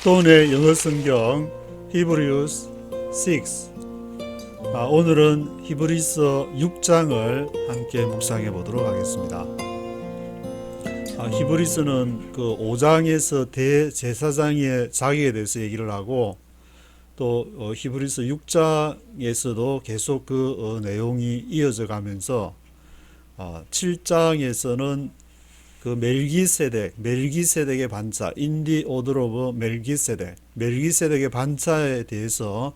스톤의 영어 성경 히브리스 6. 오늘은 히브리서 6장을 함께 묵상해 보도록 하겠습니다. 히브리서는 그 5장에서 대제사장의 자격에 대해서 얘기를 하고, 또 히브리서 6장에서도 계속 그 내용이 이어져 가면서 7장에서는 그 멜기세덱의 반차, 인디 오더 오브 멜기세덱의 반차에 대해서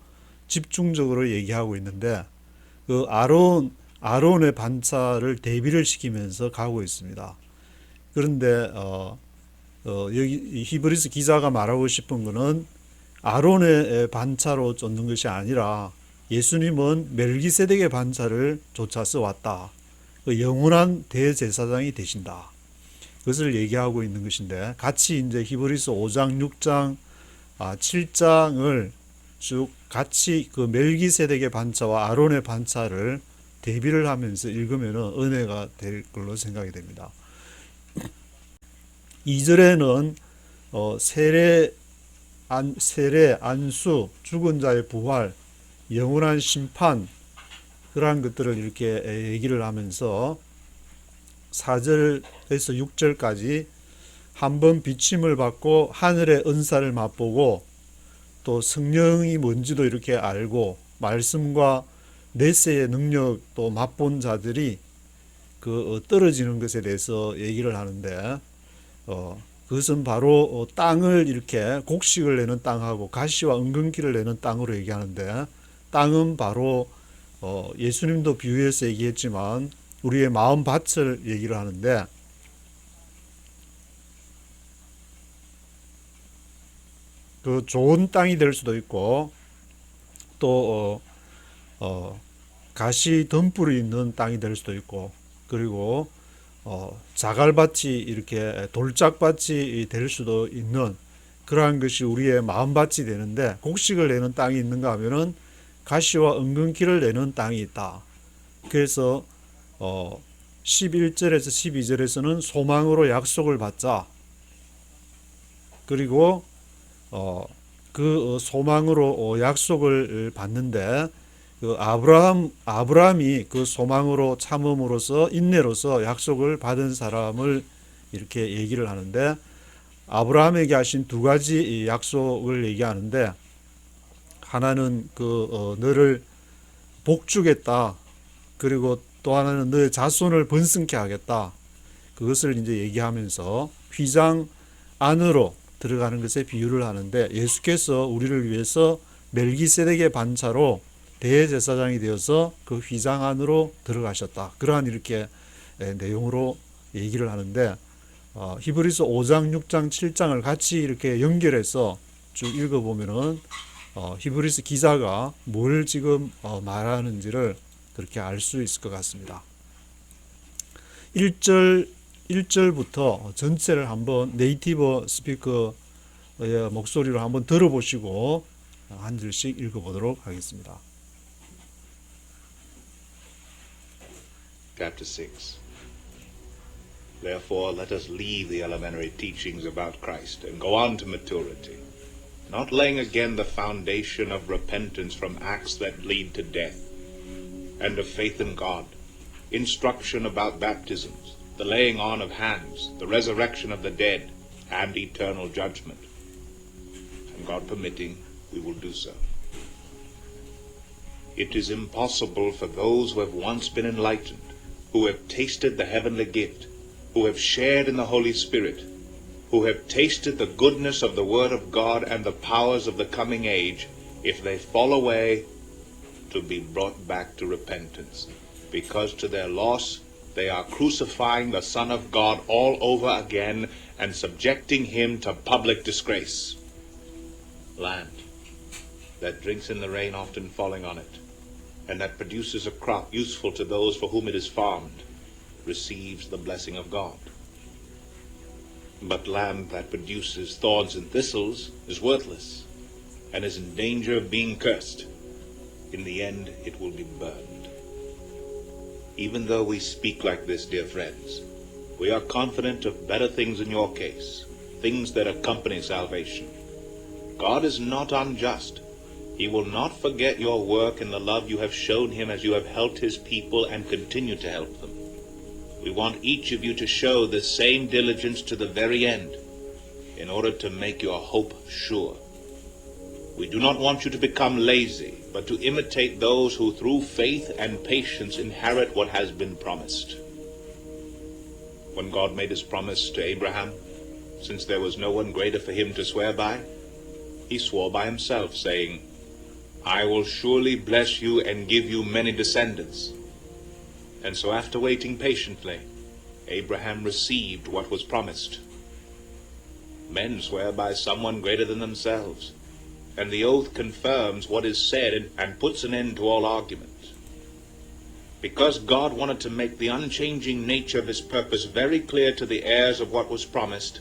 집중적으로 얘기하고 있는데, 그 아론의 반차를 대비를 시키면서 가고 있습니다. 그런데 여기 히브리서 기자가 말하고 싶은 것은 아론의 반차로 쫓는 것이 아니라 예수님은 멜기세덱의 반차를 쫓아서 왔다. 그 영원한 대제사장이 되신다. 그것을 얘기하고 있는 것인데, 같이 이제 히브리서 5장, 6장, 7장을 쭉 같이 그 멜기세덱의 반차와 아론의 반차를 대비를 하면서 읽으면 은혜가 될 걸로 생각이 됩니다. 2절에는 세례, 안수, 죽은 자의 부활, 영원한 심판, 그러한 것들을 이렇게 얘기를 하면서 4절에서 6절까지 한번 비침을 받고 하늘의 은사를 맛보고, 또 성령이 뭔지도 이렇게 알고 말씀과 메시의 능력도 맛본 자들이 그 떨어지는 것에 대해서 얘기를 하는데, 그것은 바로 땅을 이렇게 곡식을 내는 땅하고 가시와 은근기를 내는 땅으로 얘기하는데, 땅은 바로 예수님도 비유해서 얘기했지만 우리의 마음 밭을 얘기를 하는데, 그 좋은 땅이 될 수도 있고, 또 가시 덤불이 있는 땅이 될 수도 있고, 그리고 자갈밭이 이렇게 돌짝밭이 될 수도 있는, 그러한 것이 우리의 마음밭이 되는데, 곡식을 내는 땅이 있는가 하면은 가시와 은근키를 내는 땅이 있다. 그래서 11절에서 12절에서는 소망으로 약속을 받자. 그리고 그 소망으로 약속을 받는데, 그 아브라함이 그 소망으로 참음으로써 인내로서 약속을 받은 사람을 이렇게 얘기를 하는데, 아브라함에게 하신 두 가지 약속을 얘기하는데, 하나는 너를 복주겠다. 그리고 또 하나는 너의 자손을 번성케 하겠다. 그것을 이제 얘기하면서 휘장 안으로 들어가는 것에 비유를 하는데, 예수께서 우리를 위해서 멜기세덱의 반차로 대제사장이 되어서 그 휘장 안으로 들어가셨다. 그러한 이렇게 내용으로 얘기를 하는데, 히브리서 5장, 6장, 7장을 같이 이렇게 연결해서 쭉 읽어보면은 히브리서 기자가 뭘 지금 말하는지를 그렇게 알 수 있을 것 같습니다. 1절부터 전체를 한번 네이티브 스피커의 목소리로 한번 들어보시고 한 절씩 읽어보도록 하겠습니다. Chapter 6. Therefore, let us leave the elementary teachings about Christ and go on to maturity, not laying again the foundation of repentance from acts that lead to death, and of faith in God, instruction about baptisms, the laying on of hands, the resurrection of the dead, and eternal judgment. And God permitting, we will do so. It is impossible for those who have once been enlightened, who have tasted the heavenly gift, who have shared in the Holy Spirit, who have tasted the goodness of the Word of God and the powers of the coming age, if they fall away, to be brought back to repentance, because to their loss they are crucifying the Son of God all over again and subjecting him to public disgrace. Land that drinks in the rain often falling on it, and that produces a crop useful to those for whom it is farmed, receives the blessing of God. But land that produces thorns and thistles is worthless, and is in danger of being cursed. In the end, it will be burned. Even though we speak like this, dear friends, we are confident of better things in your case, things that accompany salvation. God is not unjust. He will not forget your work and the love you have shown him as you have helped his people and continue to help them. We want each of you to show the same diligence to the very end in order to make your hope sure. We do not want you to become lazy, but to imitate those who through faith and patience inherit what has been promised. When God made his promise to Abraham, since there was no one greater for him to swear by, he swore by himself, saying, I will surely bless you and give you many descendants. And so after waiting patiently, Abraham received what was promised. Men swear by someone greater than themselves, and the oath confirms what is said and puts an end to all argument. Because God wanted to make the unchanging nature of his purpose very clear to the heirs of what was promised,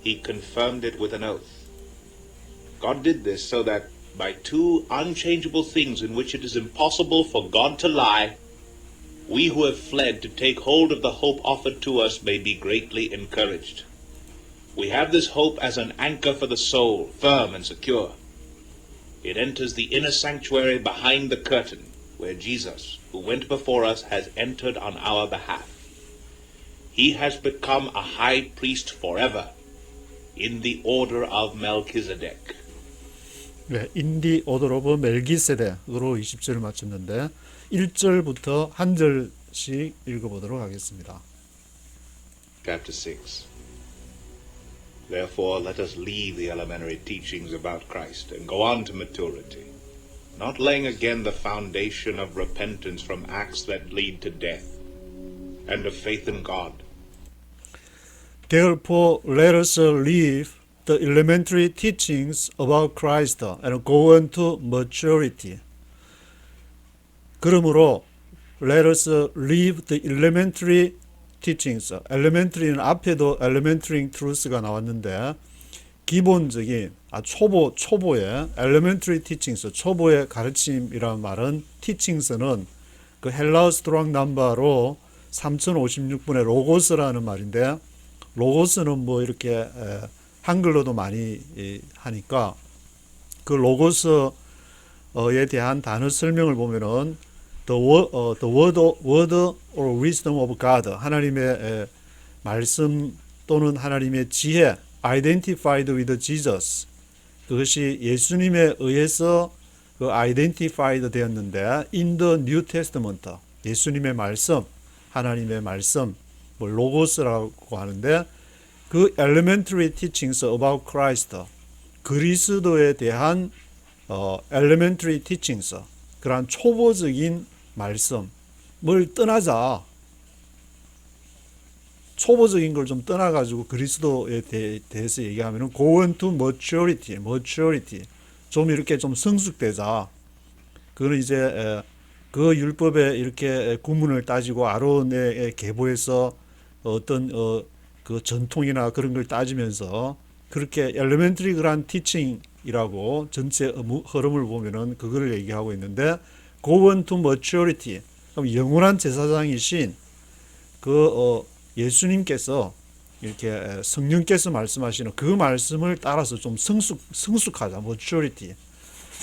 he confirmed it with an oath. God did this so that by two unchangeable things in which it is impossible for God to lie, we who have fled to take hold of the hope offered to us may be greatly encouraged. We have this hope as an anchor for the soul, firm and secure. It enters the inner sanctuary behind the curtain, where Jesus, who went before us, has entered on our behalf. He has become a high priest forever, in the order of Melchizedek. 네, in the order of 멜기세덱으로 20절을 마쳤는데 1절부터 한 절씩 읽어보도록 하겠습니다. Chapter 6. Therefore let us leave the elementary teachings about Christ and go on to maturity, not laying again the foundation of repentance from acts that lead to death, and of faith in God. Therefore let us leave the elementary teachings about Christ and go on to maturity. 그러므로 let us leave the elementary teachings. elementary는 앞에도 elementary truths가 나왔는데 기본적인 초보의 elementary teachings, 초보의 가르침이라는 말은 teachings는 그 헬라어 스트롱 넘버로 3056분의 로고스라는 말인데 로고스는 뭐 이렇게 한글로도 많이 하니까 그 로고스에 대한 단어 설명을 보면은 the word or wisdom of God, 하나님의 말씀 또는 하나님의 지혜, identified with Jesus, 그것이 예수님에 의해서 그 identified 되었는데 in the New Testament, 예수님의 말씀, 하나님의 말씀, 뭐 로고스라고 하는데 그 elementary teachings about Christ, 그리스도에 대한 elementary teachings, 그러한 초보적인 말씀을 떠나자. 초보적인 걸 좀 떠나가지고 그리스도에 대해서 얘기하면은 go on to maturity. 좀 이렇게 좀 성숙되자. 그거는 이제 그 율법에 이렇게 구문을 따지고 아론의 계보에서 어떤 그 전통이나 그런 걸 따지면서 그렇게 elementary 그런 teaching이라고 전체 흐름을 보면은 그거를 얘기하고 있는데 go on to maturity. 그럼 영원한 제사장이신 그 예수님께서 이렇게 성령께서 말씀하시는 그 말씀을 따라서 좀 성숙하자. maturity.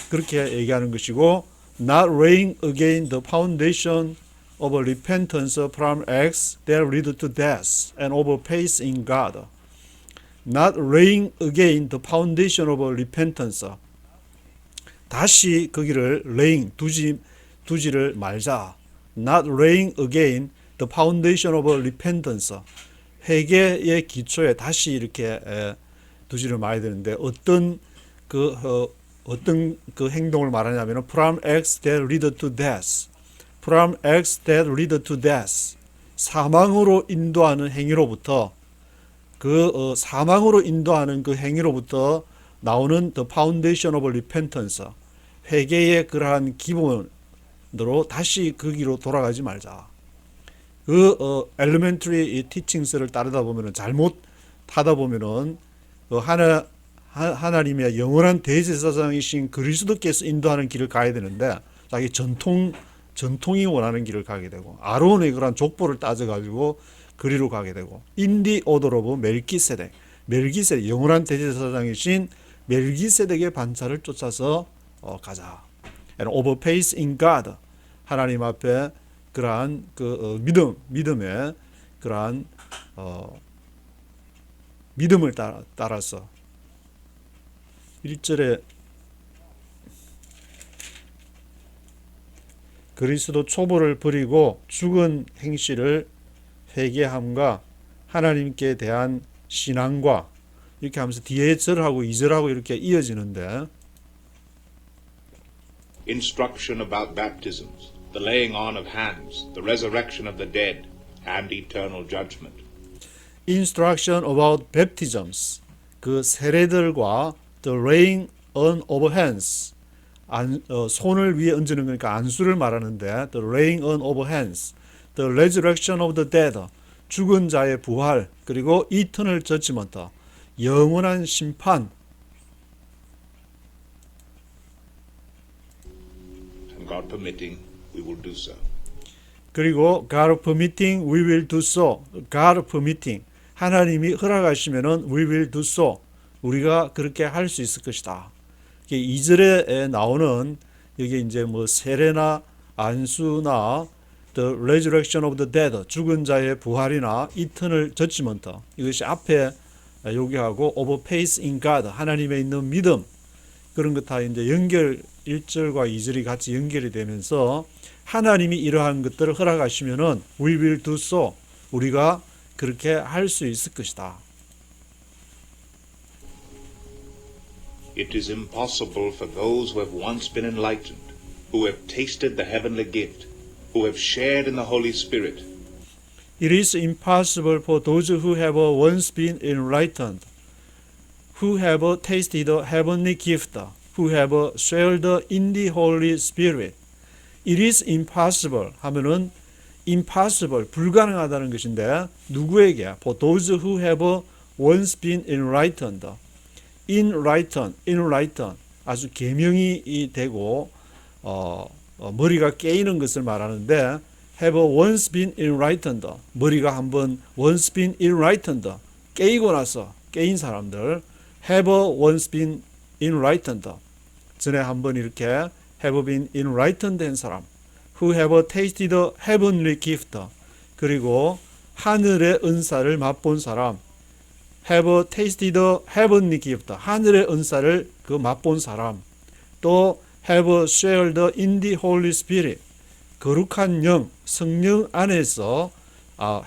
그렇게 얘기하는 것이고 not laying again the foundation of repentance from acts that lead to death and of faith in God. Not laying again the foundation of repentance. 다시 거기를 laying 두지를 말자. Not laying again the foundation of repentance. 회개의 기초에 다시 이렇게 두지를 말아야 되는데 어떤 그 행동을 말하냐면 from acts that lead to death. From acts that lead to death. 사망으로 인도하는 행위로부터 사망으로 인도하는 그 행위로부터 나오는 the foundation of repentance. 회개의 그러한 기본으로 다시 거기로 돌아가지 말자. 그 elementary teachings를 따르다 보면은 잘못하다 보면은 하나님의 영원한 대제사장이신 그리스도께서 인도하는 길을 가야 되는데 자기 전통이 원하는 길을 가게 되고 아론의 그런 족보를 따져가지고 그리로 가게 되고 in the order of 멜기세덱 영원한 대제사장이신 멜기세덱의 반차를 쫓아서 가자. And over faith in God. 하나님 앞에 그러한 믿음의 그러한 믿음을 따라서 1절에 그리스도 초보를 버리고 죽은 행실을 회개함과 하나님께 대한 신앙과 이렇게 하면서 뒤에 절하고 2절하고 이렇게 이어지는데 Instruction about baptisms, the laying on of hands, the resurrection of the dead, and eternal judgment. Instruction about baptisms 그 세례들과 the laying on of hands 손을 위에 얹는 거니까 안수를 말하는데 the laying on of hands, the resurrection of the dead 죽은 자의 부활 그리고 eternal judgment 영원한 심판 And God permitting, we will do so. 그리고 God permitting we will do so. God permitting 하나님이 허락하시면은 we will do so. 우리가 그렇게 할 수 있을 것이다. 2절에 나오는 여기 이제 뭐 세례나 안수나 the resurrection of the dead 죽은 자의 부활이나 eternal judgment 이것이 앞에 요기하고 of faith in God 하나님에 있는 믿음 그런 것 다 이제 연결 1절과 2절이 같이 연결이 되면서 하나님이 이러한 것들을 허락하시면은 we will do so 우리가 그렇게 할 수 있을 것이다. It is impossible for those who have once been enlightened, who have tasted the heavenly gift, who have shared in the Holy Spirit. It is impossible for those who have once been enlightened, who have tasted the heavenly gift, who have shared in the Holy Spirit. It is impossible 하면은 impossible 불가능하다는 것인데 누구에게? For those who have once been enlightened. enlighten 아주 계명이 되고 머리가 깨이는 것을 말하는데 have once been enlightened 머리가 한번 once been enlightened 깨이고 나서 깨인 사람들 have once been enlightened 전에 한번 이렇게 have been enlightened 된 사람 who have tasted the heavenly gift 그리고 하늘의 은사를 맛본 사람 have tasted the heavenly gift 하늘의 은사를 맛본 사람 또 have shared in the Holy Spirit 거룩한 영 성령 안에서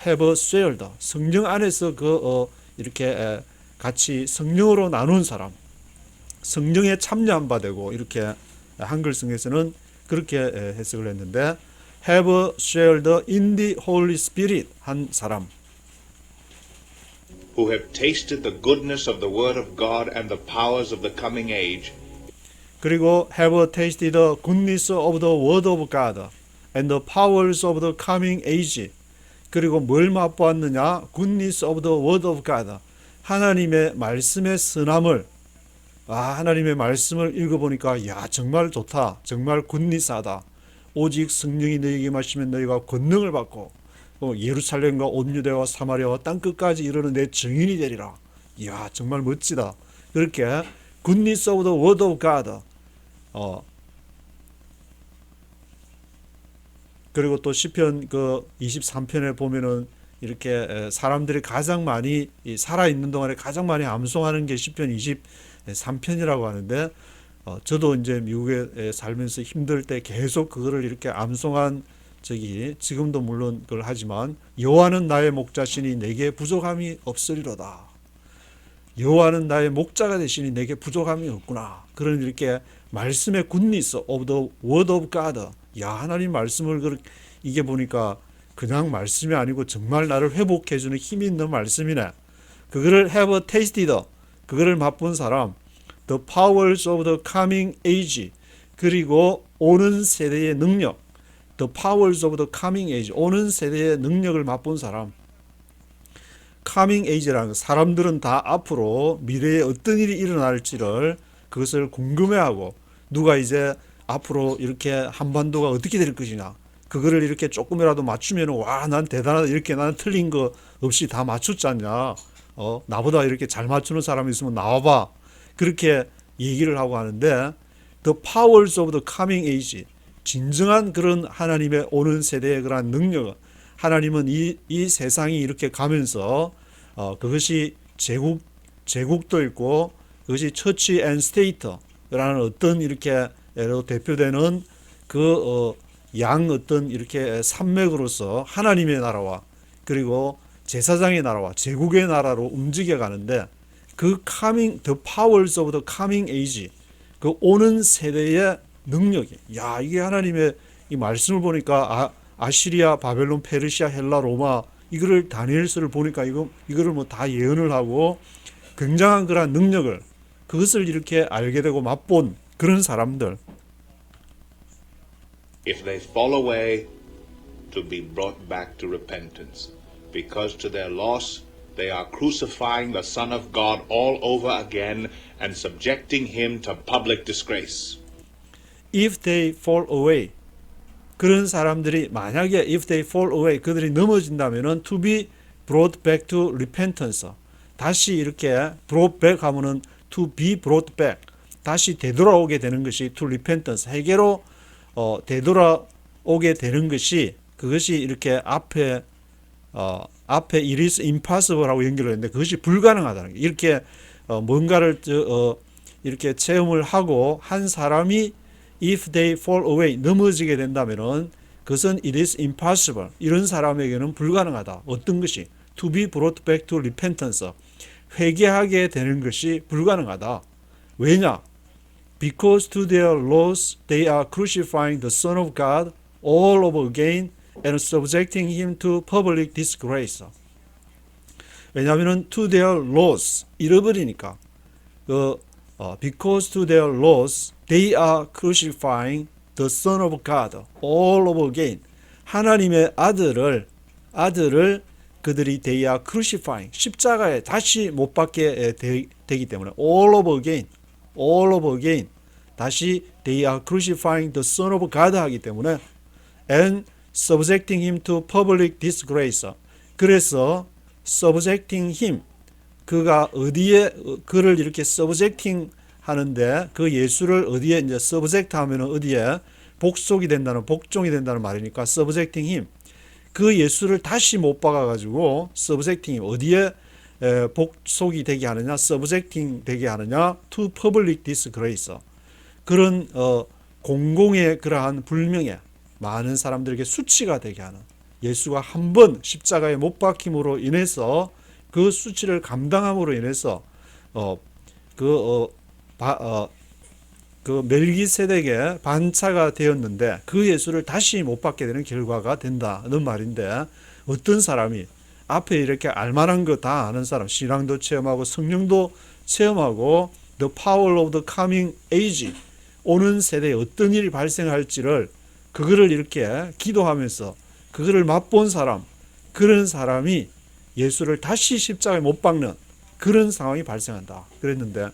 have shared 성령 안에서 이렇게 같이 성령으로 나눈 사람 성령에 참여한 바 되고 이렇게 한글성에서는 그렇게 해석을 했는데 have shared in the Holy Spirit 한 사람 who have tasted the goodness of the word of God and the powers of the coming age. 그리고 have tasted the goodness of the word of God and the powers of the coming age. 그리고 뭘 맛보았느냐? goodness of the word of God. 하나님의 말씀의 선함을 하나님의 말씀을 읽어보니까 야 정말 좋다. 정말 굿니스하다. 오직 성령이 너희에게 임하시면 너희가 권능을 받고 예루살렘과 온 유대와 사마리아와 땅끝까지 이르는 내 증인이 되리라. 이야 정말 멋지다. 그렇게 goodness of the word of God 그리고 또 시편 23편에 보면은 이렇게 사람들이 가장 많이 살아있는 동안에 가장 많이 암송하는 게 시편 23편이라고 하는데 저도 이제 미국에 살면서 힘들 때 계속 그거를 이렇게 암송한 지금도 물론 그걸 하지만 여호와는 나의 목자시니 내게 부족함이 없으리로다. 여호와는 나의 목자가 되시니 내게 부족함이 없구나. 그런 이렇게 말씀의 굿니스 of the word of God. 야 하나님 말씀을 이게 보니까 그냥 말씀이 아니고 정말 나를 회복해주는 힘이 있는 말씀이네. 그거를 have tasted. 그거를 맛본 사람. The powers of the coming age. 그리고 오는 세대의 능력. The powers of the coming age. 오는 세대의 능력을 맛본 사람. coming age라는 거, 사람들은 다 앞으로 미래에 어떤 일이 일어날지를 그것을 궁금해하고 누가 이제 앞으로 이렇게 한반도가 어떻게 될 것이냐 그거를 이렇게 조금이라도 맞추면 와 난 대단하다 이렇게 나는 틀린 거 없이 다 맞췄지 않냐 나보다 이렇게 잘 맞추는 사람이 있으면 나와봐 그렇게 얘기를 하고 하는데 The powers of the coming age, 진정한 그런 하나님의 오는 세대의 그러한 능력, 하나님은 이 세상이 이렇게 가면서 그것이 제국도 있고 그것이 처치 앤 스테이트라는 어떤 이렇게 대표되는 그 양 어떤 이렇게 산맥으로서 하나님의 나라와 그리고 제사장의 나라와 제국의 나라로 움직여 가는데 그 coming, the powers of the coming age, 그 오는 세대의 능력이, 야, 이게 하나님의 이 말씀을 보니까 아시리아, 바벨론, 페르시아, 헬라, 로마, 이거를 다니엘서를 보니까 이거를 뭐 다 예언을 하고 굉장한 그런 능력을 그것을 이렇게 알게 되고 맛본 그런 사람들. If they fall away, to be brought back to repentance, because to their loss they are crucifying the Son of God all over again and subjecting him to public disgrace. If they fall away, 그런 사람들이 만약에 if they fall away, 그들이 넘어진다면은 to be brought back to repentance, 다시 이렇게 brought back 하면은 to be brought back, 다시 되돌아오게 되는 것이 to repentance, 회개로 되돌아오게 되는 것이, 그것이 이렇게 앞에 it is impossible 하고 연결을 했는데 그것이 불가능하다는 게, 이렇게 뭔가를 이렇게 체험을 하고 한 사람이 if they fall away, 넘어지게 된다면은 그것은 it is impossible, 이런 사람에게는 불가능하다. 어떤 것이? to be brought back to repentance, 회개하게 되는 것이 불가능하다. 왜냐? Because to their loss they are crucifying the Son of God all over again and subjecting him to public disgrace. 왜냐하면 to their loss, 잃어버리니까. Because to their loss they are crucifying the Son of God all over again. 하나님의 아들을 그들이 they are crucifying, 십자가에 다시 못 박게 되기 때문에 all over again 다시 they are crucifying the Son of God 하기 때문에 and subjecting him to public disgrace. 그래서 subjecting him, 그가 어디에 그를 이렇게 subjecting 하는데 그 예수를 어디에 이제 subject 하면은 어디에 복속이 된다는, 복종이 된다는 말이니까 subjecting him, 그 예수를 다시 못 박아 가지고 subjecting him, 어디에 복속이 되게 하느냐, subjecting 되게 하느냐, to public disgrace, 그런 공공의 그러한 불명예, 많은 사람들에게 수치가 되게 하는, 예수가 한 번 십자가에 못 박힘으로 인해서 그 수치를 감당함으로 인해서 그 멜기세덱의 반차가 되었는데 그 예수를 다시 못 받게 되는 결과가 된다는 말인데, 어떤 사람이 앞에 이렇게 알만한 거 다 아는 사람, 신앙도 체험하고 성령도 체험하고 the power of the coming age, 오는 세대에 어떤 일이 발생할지를 그거를 이렇게 기도하면서 그거를 맛본 사람, 그런 사람이 예수를 다시 십자가에 못 박는 그런 상황이 발생한다 그랬는데,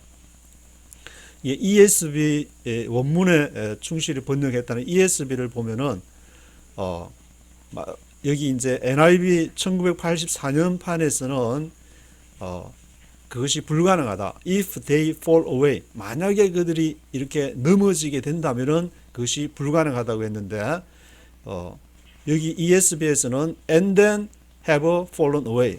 ESV 원문에 충실히 번역했다는 ESV를 보면은 여기 이제 NIV 1984년 판에서는 그것이 불가능하다. If they fall away, 만약에 그들이 이렇게 넘어지게 된다면은 그것이 불가능하다고 했는데, 여기 ESV에서는 and then have fallen away,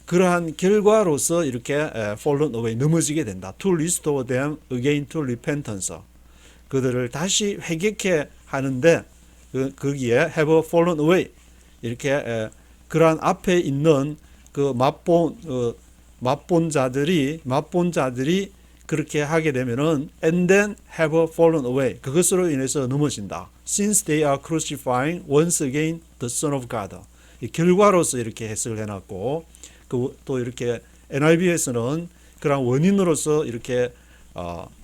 그러한 결과로서 이렇게 fallen away, 넘어지게 된다. To restore them again to repentance, 그들을 다시 회개케 하는데 거기에 have fallen away, 이렇게 그러한 앞에 있는 그 맛본 자들이 그렇게 하게 되면은 and then have fallen away, 그것으로 인해서 넘어진다. Since they are crucifying once again the Son of God, 이 결과로서 이렇게 해석을 해놨고, 또 이렇게 NIV에서는 그런 원인으로서 이렇게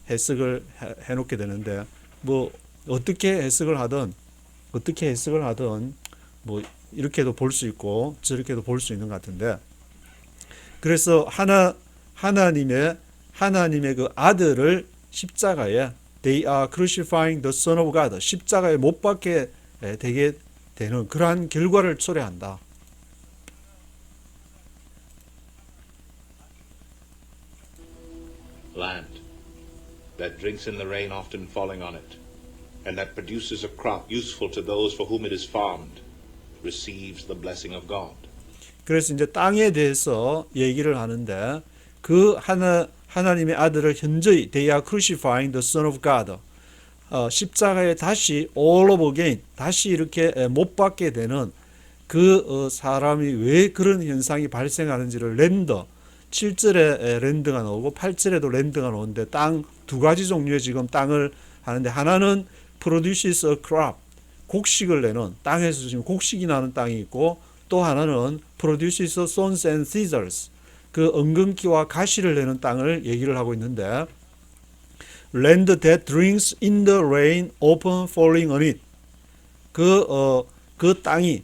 해석을 해놓게 되는데, 뭐 어떻게 해석을 하든 뭐 이렇게도 볼 수 있고 저렇게도 볼 수 있는 것 같은데, 그래서 하나님의 그 아들을 십자가에 they are crucifying the Son of God, 십자가에 못 박게 되게 되는 그러한 결과를 초래한다. Land. that drinks in the rain often falling on it, and that produces a crop useful to those for whom it is farmed, receives the blessing of God. 그래서 이제 땅에 대해서 얘기를 하는데 그 하나님의 아들을 현저히 they are crucifying the Son of God. 십자가에 다시 all over again 다시 이렇게 못 박게 되는 그 사람이 왜 그런 현상이 발생하는지를 랜더 7절에 랜드가 나오고 8절에도 랜드가 나오는데 땅 두 가지 종류의 지금 땅을 하는데 하나는 produces a crop 곡식을 내는 땅에서 지금 곡식이 나는 땅이 있고 또 하나는 produces thorns and thistles 그 엉겅퀴와 가시를 내는 땅을 얘기를 하고 있는데 land that drinks in the rain often falling on it 그 땅이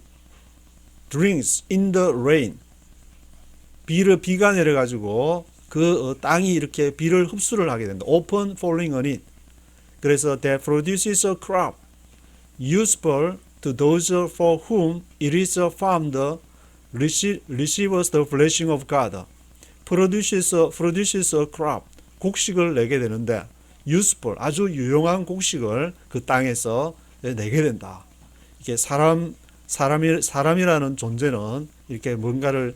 drinks in the rain 비가 내려가지고 그 땅이 이렇게 비를 흡수를 하게 된다. often falling on it. 그래서 that produces a crop useful to those for whom it is farmed receives the blessing of God. produces a crop 곡식을 내게 되는데 useful 아주 유용한 곡식을 그 땅에서 내게 된다. 이게 사람이라는 존재는 이렇게 뭔가를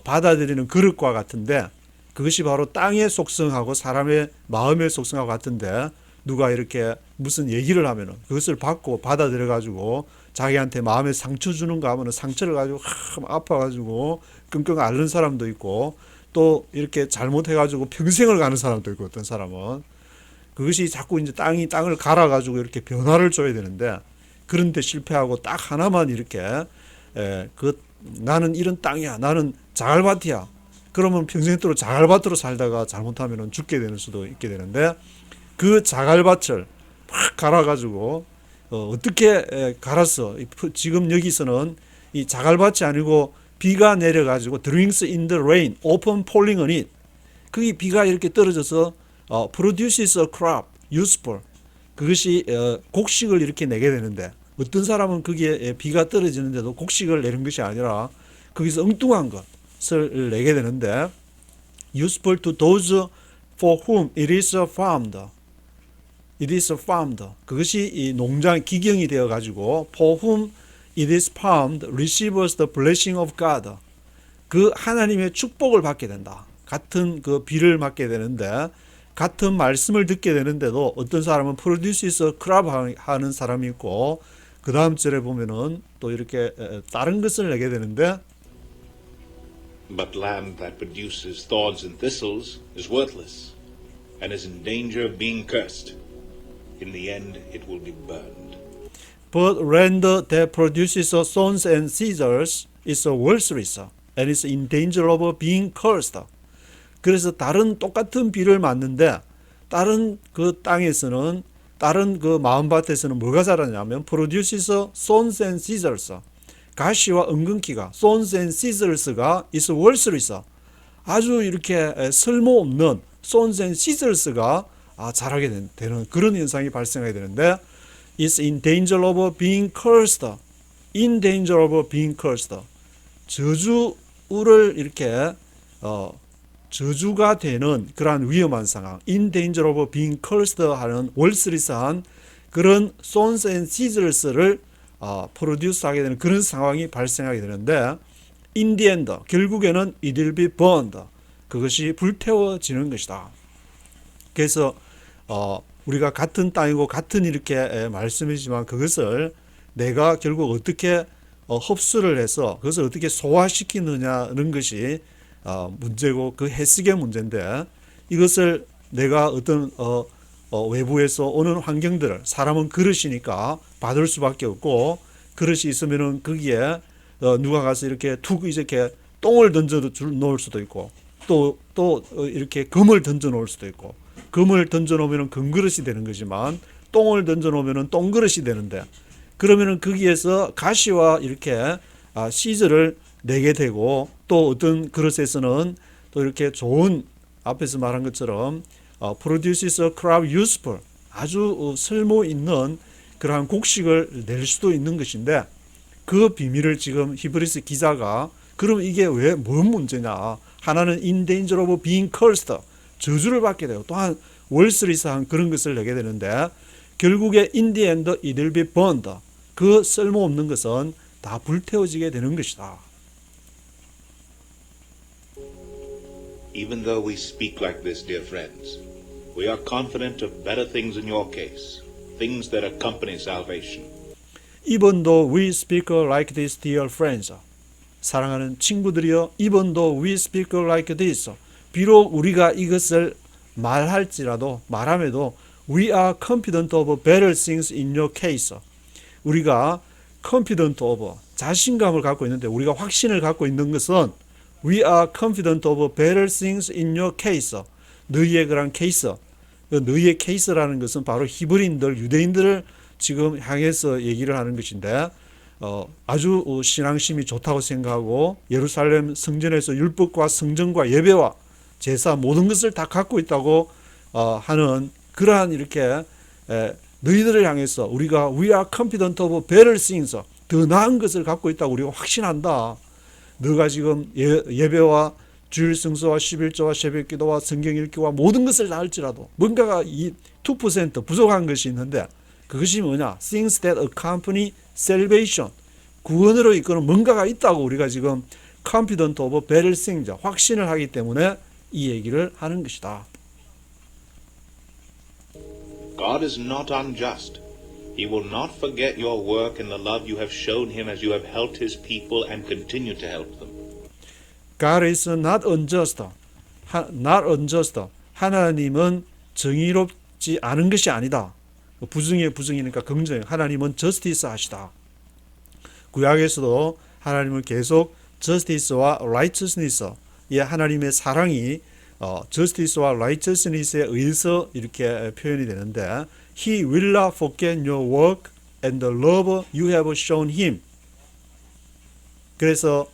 받아들이는 그릇과 같은데 그것이 바로 땅의 속성하고 사람의 마음의 속성하고 같은데 누가 이렇게 무슨 얘기를 하면은 그것을 받고 받아들여 가지고 자기한테 마음에 상처 주는가 하면은 상처를 가지고 아파 가지고 끙끙 앓는 사람도 있고 또 이렇게 잘못해 가지고 평생을 가는 사람도 있고 어떤 사람은 그것이 자꾸 이제 땅을 갈아 가지고 이렇게 변화를 줘야 되는데 그런데 실패하고 딱 하나만 이렇게 나는 이런 땅이야. 나는 자갈밭이야. 그러면 평생도록 자갈밭으로 살다가 잘못하면 죽게 되는 수도 있게 되는데 그 자갈밭을 막 갈아가지고 어떻게 갈았어? 지금 여기서는 이 자갈밭이 아니고 비가 내려가지고 drinks in the rain, often falling on it. 그게 비가 이렇게 떨어져서 produces a crop, useful. 그것이 곡식을 이렇게 내게 되는데 어떤 사람은 거기에 비가 떨어지는데도 곡식을 내는 것이 아니라 거기서 엉뚱한 것을 내게 되는데 useful to those for whom it is farmed. It is farmed. 그것이 이 농장 기경이 되어 가지고 for whom it is farmed receives the blessing of God. 그 하나님의 축복을 받게 된다. 같은 그 비를 맞게 되는데 같은 말씀을 듣게 되는데도 어떤 사람은 produces a crop 하는 사람이 있고 그 다음 절에 보면은 또 이렇게 다른 것을 내게 되는데 But land that produces thorns and thistles is worthless and is in danger of being cursed. In the end it will be burned. But land that produces thorns and thistles is worthless and is in danger of being cursed. 그래서 다른 똑같은 비를 맞는데 다른 그 땅에서는 다른 그 마음밭에서는 뭐가 자라냐면 produces thorns and thistles 가시와 엉겅퀴가 thorns and thistles가 is worthless 아주 이렇게 쓸모없는 thorns and thistles가 자라게 되는 그런 현상이 발생하게 되는데 is in danger of being cursed in danger of being cursed 저주를 이렇게 저주가 되는 그러한 위험한 상황, in danger of being cursed 하는 월스리스한 그런 thorns and thistles를 produce 하게 되는 그런 상황이 발생하게 되는데 in the end, 결국에는 it will be burned. 그것이 불태워지는 것이다. 그래서 우리가 같은 땅이고 같은 이렇게 말씀이지만 그것을 내가 결국 어떻게 흡수를 해서 그것을 어떻게 소화시키느냐는 것이 문제고 그 해석의 문제인데 이것을 내가 어떤 외부에서 오는 환경들을 사람은 그릇이니까 받을 수밖에 없고 그릇이 있으면은 거기에 누가 가서 이렇게 툭 이렇게 똥을 던져 놓을 수도 있고 또 이렇게 금을 던져 놓을 수도 있고 금을 던져 놓으면은 금그릇이 되는 거지만 똥을 던져 놓으면은 똥그릇이 되는데 그러면은 거기에서 가시와 이렇게 씨즈를 내게 되고 또 어떤 그릇에서는 또 이렇게 좋은 앞에서 말한 것처럼 produces a crop useful 아주 쓸모 있는 그러한 곡식을 낼 수도 있는 것인데 그 비밀을 지금 히브리서 기자가 그럼 이게 뭔 문제냐 하나는 in danger of being cursed 저주를 받게 되고 또한 월스트리트한 그런 것을 내게 되는데 결국에 in the end it will be burned. 그 쓸모없는 것은 다 불태워지게 되는 것이다. Even though we speak like this, dear friends, we are confident of better things in your case, things that accompany salvation. Even though we speak like this, dear friends. 사랑하는 친구들이여, even though we speak like this. 비록 우리가 이것을 말함에도 we are confident of better things in your case. 우리가 confident of, 자신감을 갖고 있는데 우리가 확신을 갖고 있는 것은 we are confident of better things in your case. 너희의 그런 케이스, 너희의 케이스라는 것은 바로 히브리인들, 유대인들을 지금 향해서 얘기를 하는 것인데 아주 신앙심이 좋다고 생각하고 예루살렘 성전에서 율법과 성전과 예배와 제사 모든 것을 다 갖고 있다고 하는 그러한 이렇게 너희들을 향해서 우리가 we are confident of better things, 더 나은 것을 갖고 있다고 우리가 확신한다. 너가 지금 예배와 주일 성수와 11조와 새벽기도와 성경 읽기와 모든 것을 다 할지라도 뭔가가 2% 부족한 것이 있는데 그것이 뭐냐? Things that accompany salvation. 구원으로 이끄는 뭔가가 있다고 우리가 지금 confident of better things, 확신을 하기 때문에 이 얘기를 하는 것이다. God is not unjust. He will not forget your work and the love you have shown him as you have helped his people and continue to help them. God is not unjust. Not unjust. 하나님은 정의롭지 않은 것이 아니다. 부정의 부정이니까 긍정. 하나님은 justice 하시다. 구약에서도 하나님은 계속 justice와 righteousness, 하나님의 사랑이 justice와 righteousness에 의해서 이렇게 표현이 되는데 He will not forget your work and the love you have shown him. 그래서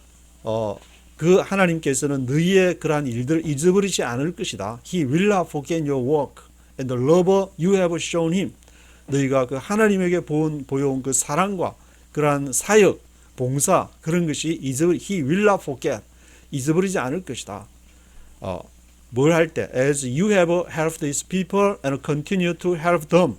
그 하나님께서는 너희의 그러한 일들을 잊어버리지 않을 것이다. He will not forget your work and the love you have shown him. 너희가 그 하나님에게 보여온 그 사랑과 그러한 사역, 봉사 그런 것이 He will not forget. 잊어버리지 않을 것이다. 뭘 할 때? As you have helped these people and continue to help them.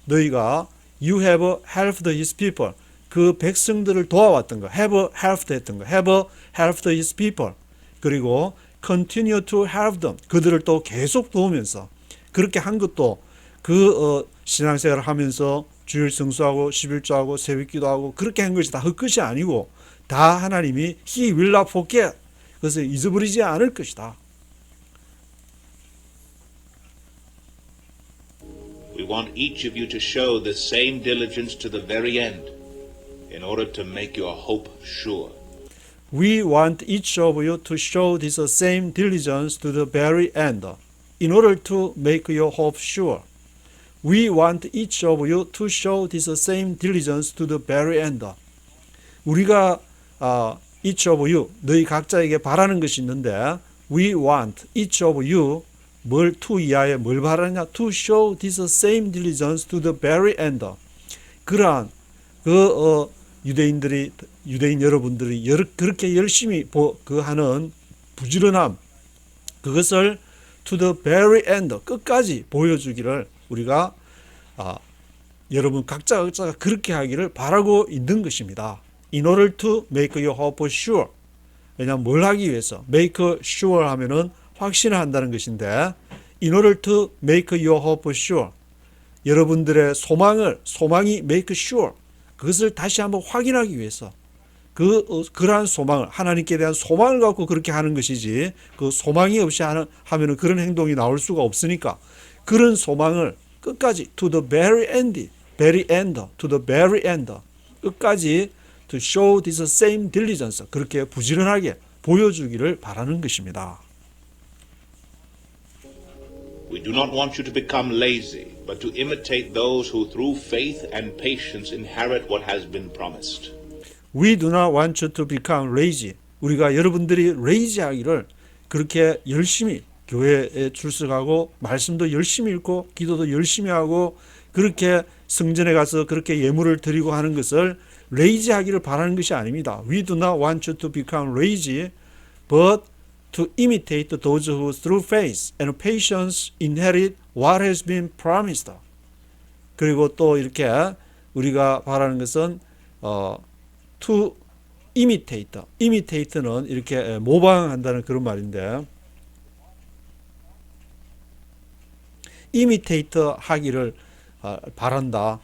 너희가 you have helped his people. 그 백성들을 도와왔던 거. have helped 했던 거. have helped his people. 그리고 continue to help them. 그들을 또 계속 도우면서 그렇게 한 것도 그 신앙생활을 하면서 주일 성수하고 11조하고 새벽기도하고 그렇게 한 것이 다 헛것이 아니고 다 하나님이 He will not forget. 그래서 잊어버리지 않을 것이다. We want each of you to show the same diligence to the very end in order to make your hope sure. We want each of you to show this same diligence to the very end in order to make your hope sure. We want each of you to show this same diligence to the very end. 우리가 each of you, 너희 각자에게 바라는 것이 있는데 we want each of you 뭘 to 이하에 뭘 바라냐? To show this same diligence to the very end. 그러한 그 유대인 여러분들이 그렇게 열심히 하는 부지런함 그것을 to the very end 끝까지 보여주기를 우리가 여러분 각자가 그렇게 하기를 바라고 있는 것입니다. In order to make your hope sure. 왜냐하면 뭘 하기 위해서 make sure 하면은 확신을 한다는 것인데 in order to make your hope sure. 여러분들의 소망이 make sure. 그것을 다시 한번 확인하기 위해서 그러한 소망을 하나님께 대한 소망을 갖고 그렇게 하는 것이지 그 소망이 없이 하면은 그런 행동이 나올 수가 없으니까 그런 소망을 끝까지 to the very end, to the very end 끝까지 to show this same diligence 그렇게 부지런하게 보여주기를 바라는 것입니다. We do not want you to become lazy, but to imitate those who through faith and patience inherit what has been promised. We do not want you to become lazy. 우리가 여러분들이 lazy하기를 그렇게 열심히 교회에 출석하고 말씀도 열심히 읽고 기도도 열심히 하고 그렇게 성전에 가서 그렇게 예물을 드리고 하는 것을 lazy하기를 바라는 것이 아닙니다. We do not want you to become lazy, but to imitate those who through faith and patience inherit what has been promised. 그리고 또 이렇게 우리가 바라는 것은 to imitate. imitate는 이렇게 모방한다는 그런 말인데 imitate 하기를 바란다.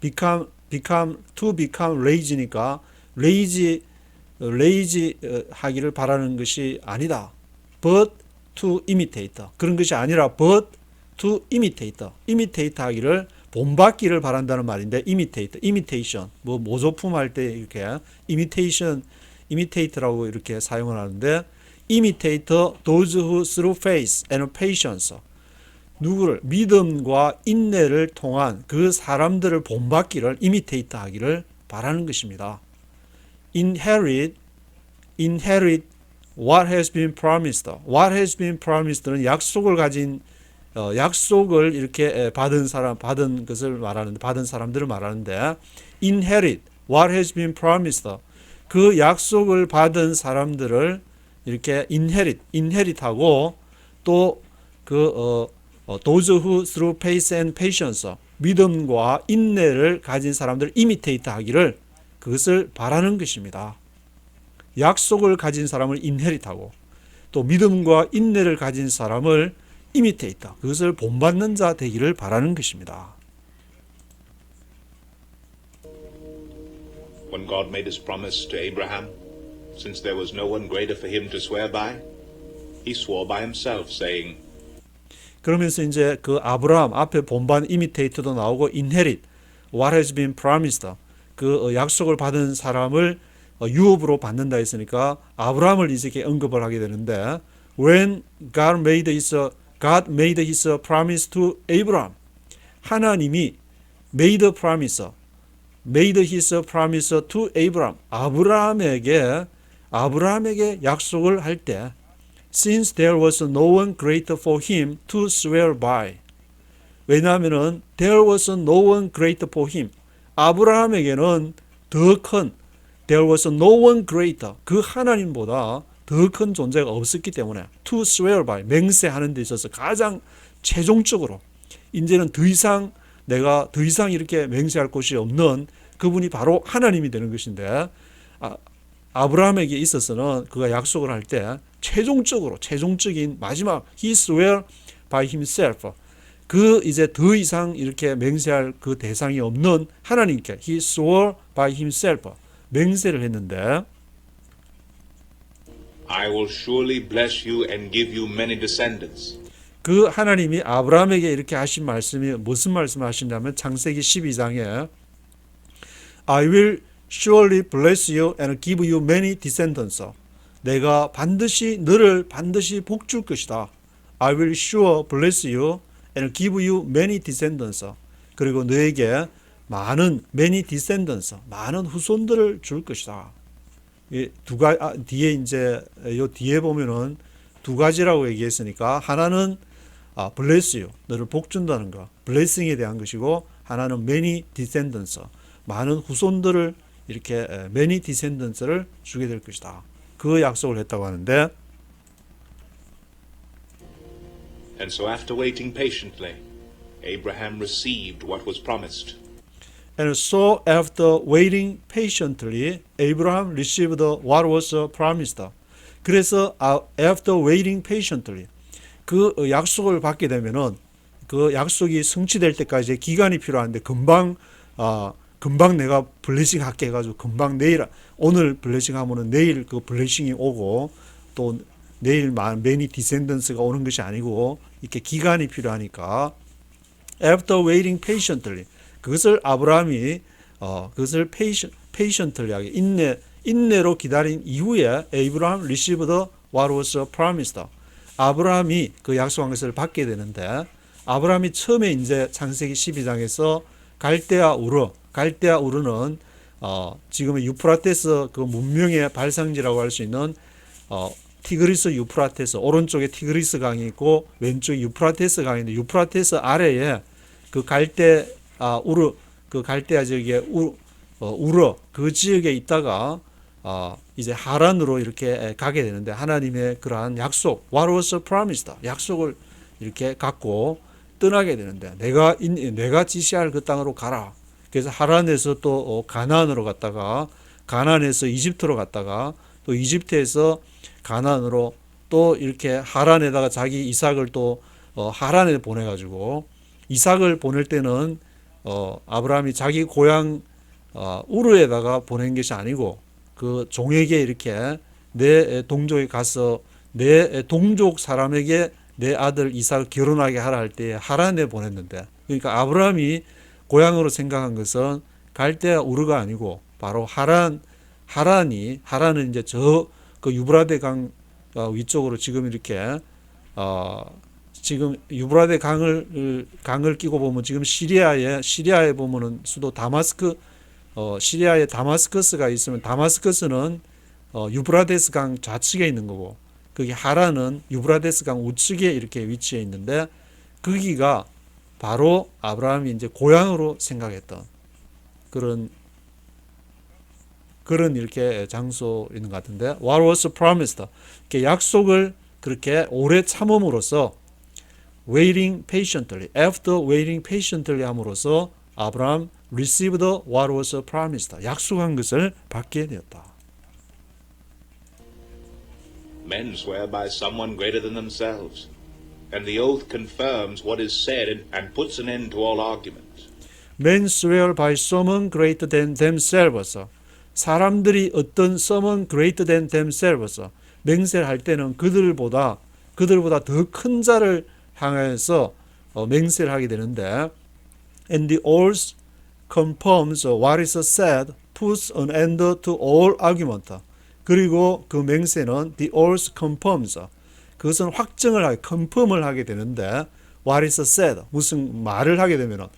to become lazy니까 lazy 하기를 바라는 것이 아니다. but to imitate. 그런 것이 아니라 but to imitate. imitate 하기를 본받기를 바란다는 말인데 imitation. 뭐 모조품 할 때 이렇게 imitate라고 이렇게 사용을 하는데 imitate those who through faith and patience. 누구를 믿음과 인내를 통한 그 사람들을 본받기를 imitate 하기를 바라는 것입니다. inherit what has been promised. what has been promised는 약속을 가진 약속을 이렇게 받은 것을 말하는데 받은 사람들을 말하는데 inherit what has been promised. 그 약속을 받은 사람들을 이렇게 inherit하고 또 those who through faith and patience 믿음과 인내를 가진 사람들을 imitate 하기를 그것을 바라는 것입니다. 약속을 가진 사람을 inherit하고 또 믿음과 인내를 가진 사람을 imitate, 그것을 본받는 자 되기를 바라는 것입니다. When God made his promise to Abraham, since there was no one greater for him to swear by, he swore by himself, saying, 그러면서 이제 그 아브라함 앞에 본반 imitate도 나오고 inherit what has been promised 그 약속을 받은 사람을 유업으로 받는다 했으니까 아브라함을 이렇게 언급을 하게 되는데 when God made his promise to Abraham 하나님이 made his promise to Abraham 아브라함에게 약속을 할 때 since there was no one greater for him to swear by. 왜냐하면은 there was no one greater for him. 아브라함에게는 더 큰 there was no one greater 그 하나님보다 더 큰 존재가 없었기 때문에 to swear by 맹세하는 데 있어서 가장 최종적으로 이제는 더 이상 이렇게 맹세할 곳이 없는 그분이 바로 하나님이 되는 것인데 아브라함에게 있어서는 그가 약속을 할 때 최종적인 마지막 he swear by himself 그 이제 더 이상 이렇게 맹세할 그 대상이 없는 하나님께 he swore by himself 맹세를 했는데 I will surely bless you and give you many descendants. 그 하나님이 아브라함에게 이렇게 하신 말씀이 무슨 말씀을 하신다면 창세기 12장에 I will surely bless you and give you many descendants. 내가 너를 반드시 복 줄 것이다. I will sure bless you and give you many descendants. 그리고 너에게 many descendants, 많은 후손들을 줄 것이다. 뒤에 이제 요 뒤에 보면은 두 가지라고 얘기했으니까 하나는 bless you, 너를 복 준다는 거, blessing에 대한 것이고 하나는 many descendants, 많은 후손들을 이렇게 many descendants를 주게 될 것이다. 그 약속을 했다고 하는데 And so after waiting patiently, Abraham received what was promised. And so after waiting patiently, Abraham received what was promised. 그래서 after waiting patiently 그 약속을 받게 되면은 그 약속이 성취될 때까지 기간이 필요한데 금방 내가 블레싱 할게 해가지고 금방 오늘 블레싱 하면은 내일 그 블레싱이 오고 또 내일 many descendants가 오는 것이 아니고 이렇게 기간이 필요하니까 after waiting patiently 그것을 아브라함이 그것을 patiently하게 인내로 기다린 이후에 Abraham received what was promised. 아브라함이 그 약속한 것을 받게 되는데 아브라함이 처음에 이제 창세기 12장에서 갈대아 우르는 지금의 유프라테스 그 문명의 발상지라고 할 수 있는 티그리스 유프라테스 오른쪽에 티그리스 강이 있고 왼쪽에 유프라테스 강인데 유프라테스 아래에 그 갈대아 지역에 우르 그 지역에 있다가 이제 하란으로 이렇게 가게 되는데 하나님의 그러한 약속, what was promised, 약속을 이렇게 갖고 떠나게 되는데 내가 지시할 그 땅으로 가라. 그래서 하란에서 또 가나안으로 갔다가 가나안에서 이집트로 갔다가 또 이집트에서 가나안으로 또 이렇게 하란에다가 자기 이삭을 또 하란에 보내가지고 이삭을 보낼 때는 아브라함이 자기 고향 우르에다가 보낸 것이 아니고 그 종에게 이렇게 내 동족에 가서 내 동족 사람에게 내 아들 이삭을 결혼하게 하라 할 때 하란에 보냈는데 그러니까 아브라함이 고향으로 생각한 것은 갈대아 우르가 아니고 바로 하란은 이제 저 그 유브라데 강 위쪽으로 지금 이렇게 지금 유브라데 강을 끼고 보면 지금 시리아에 보면은 수도 시리아에 다마스커스가 있으면 다마스커스는 유브라데스 강 좌측에 있는 거고 거기 하란은 유브라데스 강 우측에 이렇게 위치해 있는데 거기가 바로 아브라함이 이제 고향으로 생각했던 그런 이렇게 장소인 것 같은데 what was promised 이렇게 약속을 그렇게 오래 참음으로써 waiting patiently after waiting patiently 함으로써 아브라함 received what was promised 약속한 것을 받게 되었다. Men swear by someone greater than themselves, and the oath confirms what is said and puts an end to all argument. Men swear by someone greater than themselves. 사람들이 어떤 someone greater than themselves 맹세를 할 때는 그들보다 더 큰 자를 향해서 맹세를 하게 되는데 and the oath confirms what is said, puts an end to all argument. 그리고 그 맹세는 the oath confirms 그것은 확정을 하게 confirm을 하게 되는데 what is said 무슨 말을 하게 되면은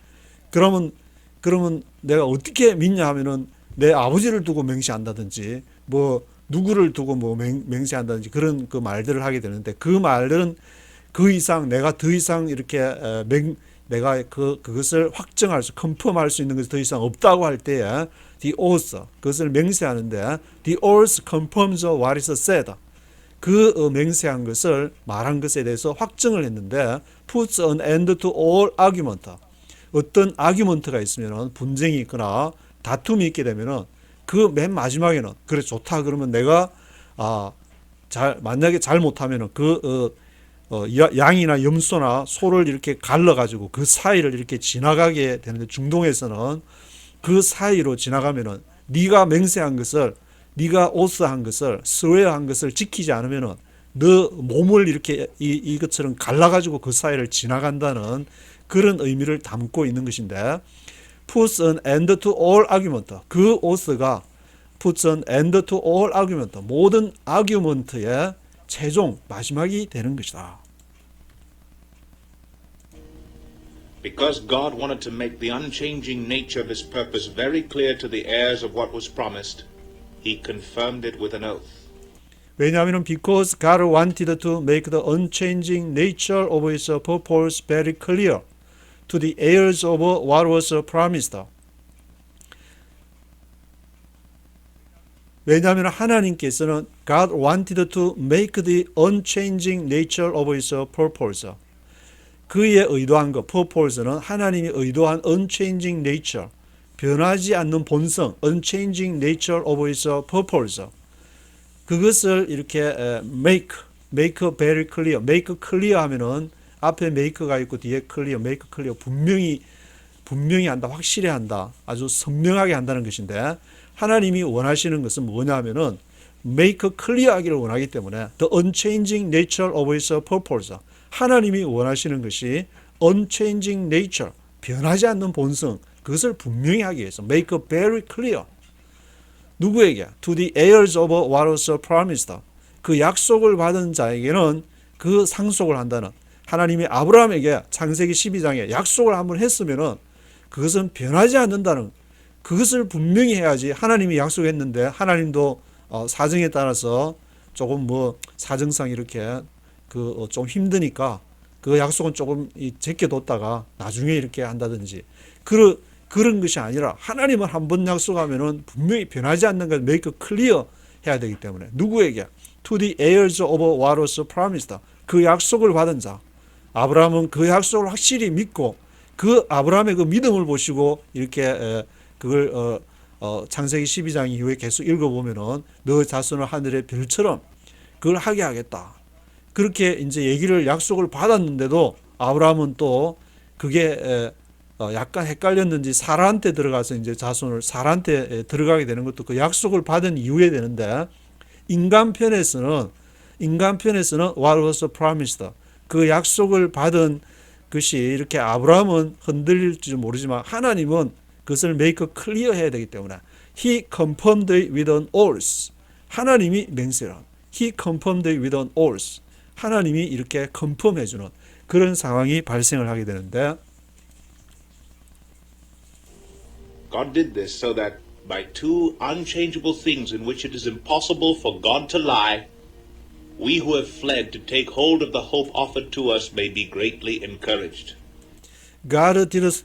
그러면 내가 어떻게 믿냐 하면은 내 아버지를 두고 맹세한다든지 뭐 누구를 두고 뭐 맹세한다든지 그런 그 말들을 하게 되는데 그 말들은 그 이상 내가 더 이상 이렇게 내가 그것을 확정할 수 컨펌할 수 있는 것이 더 이상 없다고 할 때에 the oath 그것을 맹세하는데 the oath confirms what is said 그 맹세한 것을 말한 것에 대해서 확정을 했는데 puts an end to all argument 어떤 아규먼트가 있으면 분쟁이 있거나 다툼이 있게 되면은 그 맨 마지막에는 그래 좋다 그러면 내가 만약에 잘 못하면은 양이나 염소나 소를 이렇게 갈라 가지고 그 사이를 이렇게 지나가게 되는데 중동에서는 그 사이로 지나가면은 네가 맹세한 것을 네가 오스한 것을 스웨어한 것을 지키지 않으면은 너 몸을 이렇게 이것처럼 갈라 가지고 그 사이를 지나간다는 그런 의미를 담고 있는 것인데 puts an end to all argument 그 오스가 puts an end to all argument 모든 아규먼트의 최종 마지막이 되는 것이다. Because God wanted to make the unchanging nature of his purpose very clear to the heirs of what was promised, he confirmed it with an oath. 왜냐하면 because God wanted to make the unchanging nature of his purpose very clear to the heirs of what was promised. 왜냐하면 하나님께서는 God wanted to make the unchanging nature of his purpose. 그의 의도한 것, purpose는 하나님이 의도한 unchanging nature, 변하지 않는 본성, unchanging nature of his purpose. 그것을 이렇게 make very clear, make clear 하면은 앞에 make가 있고 뒤에 clear, make clear 분명히 한다, 확실히 한다, 아주 선명하게 한다는 것인데 하나님이 원하시는 것은 뭐냐면은 make clear하기를 원하기 때문에 the unchanging nature of his purpose. 하나님이 원하시는 것이 unchanging nature, 변하지 않는 본성, 그것을 분명히 하기 위해서 make very clear. 누구에게? To the heirs of what was promised. 그 약속을 받은 자에게는 그 상속을 한다는 하나님이 아브라함에게 창세기 12장에 약속을 한번 했으면은 그것은 변하지 않는다는 그것을 분명히 해야지 하나님이 약속했는데 하나님도 사정에 따라서 조금 뭐 사정상 이렇게 좀 힘드니까 그 약속은 조금 제껴뒀다가 나중에 이렇게 한다든지 그런 것이 아니라 하나님은 한 번 약속하면은 분명히 변하지 않는 걸 make clear 해야 되기 때문에 누구에게? To the heirs of what was promised. 그 약속을 받은 자. 아브라함은 그 약속을 확실히 믿고 그 아브라함의 그 믿음을 보시고 이렇게 그걸 창세기 12장 이후에 계속 읽어보면은 너 자손을 하늘의 별처럼 그걸 하게 하겠다. 그렇게 이제 얘기를 약속을 받았는데도 아브라함은 또 그게 약간 헷갈렸는지 사라한테 들어가서 이제 자손을 사라한테 들어가게 되는 것도 그 약속을 받은 이후에 되는데 인간 편에서는 what was promised 그 약속을 받은 것이 이렇게 아브라함은 흔들릴지 모르지만 하나님은 그것을 make clear 해야 되기 때문에 He confirmed it with an oath. 하나님이 맹세한 He confirmed it with an oath. 하나님이 이렇게 컨펌해 주는 그런 상황이 발생을 하게 되는데 God did this so that by two unchangeable things in which it is impossible for God to lie, we who have fled to take hold of the hope offered to us may be greatly encouraged. God did this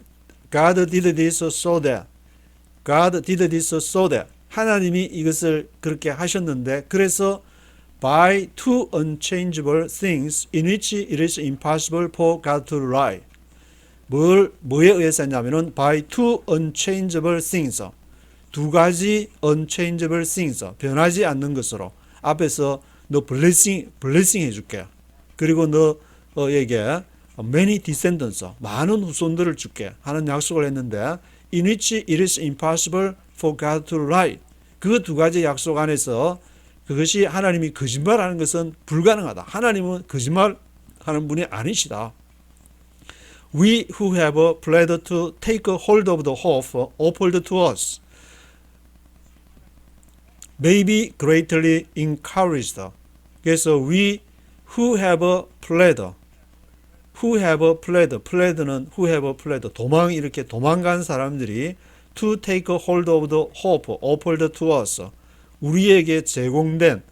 so that 하나님이 이것을 그렇게 하셨는데 그래서 by two unchangeable things in which it is impossible for God to lie. 뭐에 의해서 했냐면은 by two unchangeable things. 두 가지 unchangeable things. 변하지 않는 것으로. 앞에서 너 blessing 해줄게. 그리고 너에게 many descendants. 많은 후손들을 줄게. 하는 약속을 했는데 in which it is impossible for God to lie. 그 두 가지 약속 안에서 그것이 하나님이 거짓말하는 것은 불가능하다. 하나님은 거짓말하는 분이 아니시다. We who have fled to take hold of the hope offered to us may be greatly encouraged. 그래서 we who have fled, fled는 who have fled, 이렇게 도망간 사람들이 to take hold of the hope offered to us, 우리에게 제공된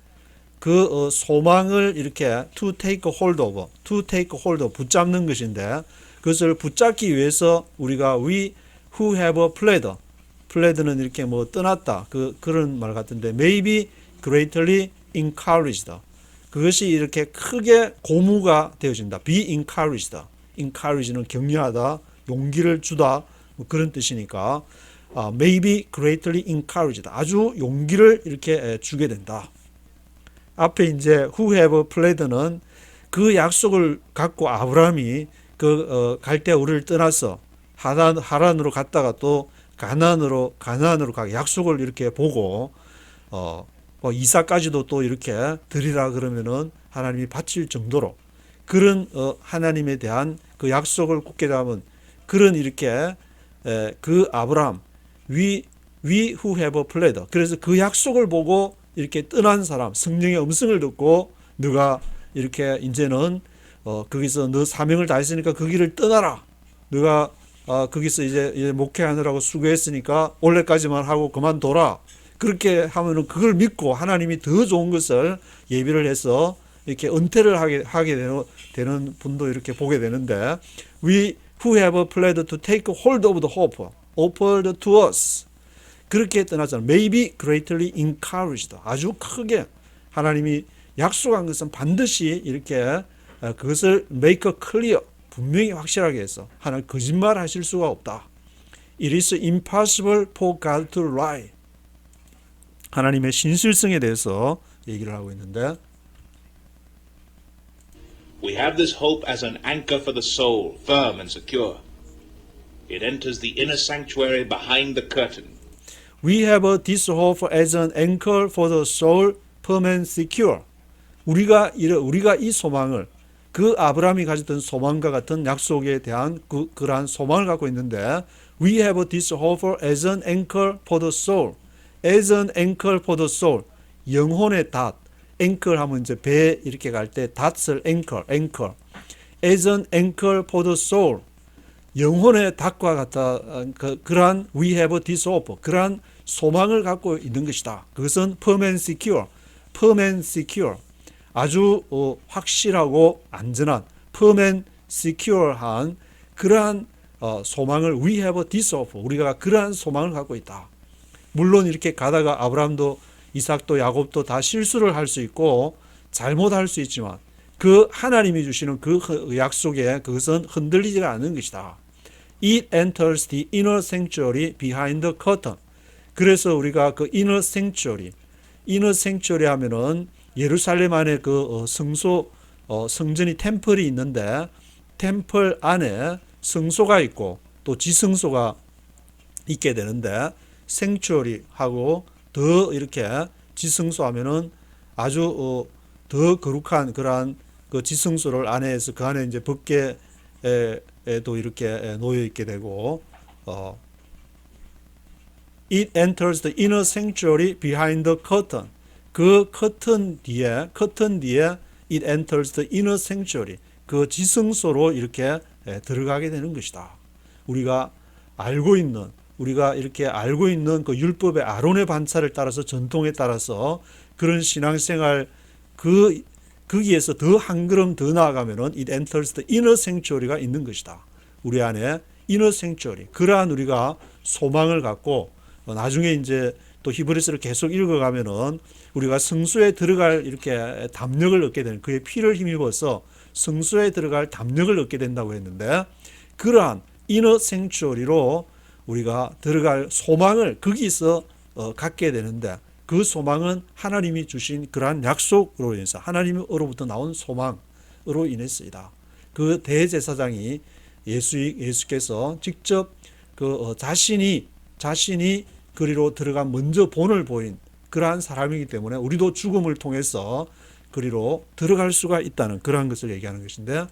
그 소망을 이렇게 to take hold of, 붙잡는 것인데 그것을 붙잡기 위해서 우리가 we who have fled는 이렇게 뭐 떠났다 그런 말 같은데 may be greatly encouraged. 그것이 이렇게 크게 고무가 되어진다. be encourage는 격려하다, 용기를 주다 뭐 그런 뜻이니까 may be greatly encouraged. 아주 용기를 이렇게 주게 된다. 앞에 이제 who have fled는 그 약속을 갖고 아브라함이 갈대 우리를 떠나서 하란으로 갔다가 또 가나안으로 가 약속을 이렇게 보고 이삭까지도 또 이렇게 드리라 그러면은 하나님이 바칠 정도로 그런 하나님에 대한 그 약속을 굳게 잡은 그런 이렇게 그 아브라함 we who have fled. 그래서 그 약속을 보고 이렇게 떠난 사람, 성령의 음성을 듣고 너가 이렇게 이제는 거기서 너 사명을 다했으니까 그 길을 떠나라. 너가 거기서 이제 목회하느라고 수고했으니까 올해까지만 하고 그만둬라. 그렇게 하면은 그걸 믿고 하나님이 더 좋은 것을 예비를 해서 이렇게 은퇴를 하게 되는 분도 이렇게 보게 되는데 we who have fled to take hold of the hope offered to us. 그렇게 떠나잖아요. may be greatly encouraged. 아주 크게 하나님이 약속한 것은 반드시 이렇게 그것을 make clear, 분명히 확실하게 해서 하나님 거짓말 하실 수가 없다. It is impossible for God to lie. 하나님의 신실성에 대해서 얘기를 하고 있는데 We have this hope as an anchor for the soul, firm and secure. It enters the inner sanctuary behind the curtain. We have this hope as an anchor for the soul, firm and secure. 우리가 이 소망을 그 아브라함이 가졌던 소망과 같은 약속에 대한 그러한 소망을 갖고 있는데 We have this hope as an anchor for the soul. As an anchor for the soul. 영혼의 닷. anchor 하면 이제 배 이렇게 갈 때 닷을 anchor. As an anchor for the soul. 영혼의 닷과 같다. 그러한 we have this hope. 그러한 소망을 갖고 있는 것이다. 그것은 firm and secure. 아주 확실하고 안전한 firm and secure한 그러한 소망을 we have this hope. 우리가 그러한 소망을 갖고 있다. 물론 이렇게 가다가 아브라함도 이삭도 야곱도 다 실수를 할 수 있고 잘못할 수 있지만 그 하나님이 주시는 그 약속에 그것은 흔들리지가 않는 것이다. It enters the inner sanctuary behind the curtain. 그래서 우리가 그 inner sanctuary 하면은 예루살렘 안에 그 성소 성전이 템플이 있는데 템플 안에 성소가 있고 또 지성소가 있게 되는데 sanctuary하고 더 이렇게 지성소 하면은 아주 더 거룩한 그러한 그 지성소를 안에서 그 안에 이제 법궤에도 이렇게 놓여 있게 되고 It enters the inner sanctuary behind the curtain. 그 커튼 뒤에 it enters the inner sanctuary. 그 지성소로 이렇게 들어가게 되는 것이다. 우리가 이렇게 알고 있는 그 율법의 아론의 반차를 따라서 전통에 따라서 그런 신앙생활 거기에서 더 한 걸음 더 나아가면은 it enters the inner sanctuary가 있는 것이다. 우리 안에 inner sanctuary. 그러한 우리가 소망을 갖고 나중에 이제 또 히브리서를 계속 읽어가면은 우리가 성소에 들어갈 이렇게 담력을 얻게 되는 그의 피를 힘입어서 성소에 들어갈 담력을 얻게 된다고 했는데 그러한 inner sanctuary로 우리가 들어갈 소망을 거기서 갖게 되는데 그 소망은 하나님이 주신 그러한 약속으로 인해서 하나님으로부터 나온 소망으로 인해서이다. 그 대제사장이 예수께서 직접 그 자신이 그리로 들어간 먼저 본을 보인 그러한 사람이기 때문에 우리도 죽음을 통해서 그리로 들어갈 수가 있다는 그러한 것을 얘기하는 것인데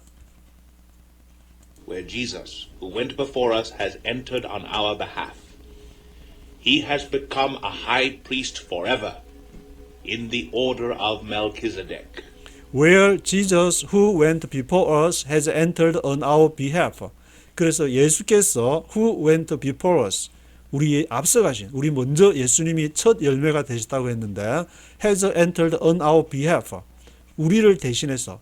where Jesus, who went before us, has entered on our behalf. He has become a high priest forever in the order of Melchizedek. Where Jesus who went before us has entered on our behalf. 그래서 예수께서 who went before us 우리 앞서가신 우리 먼저 예수님이 첫 열매가 되셨다고 했는데 has entered on our behalf. 우리를 대신해서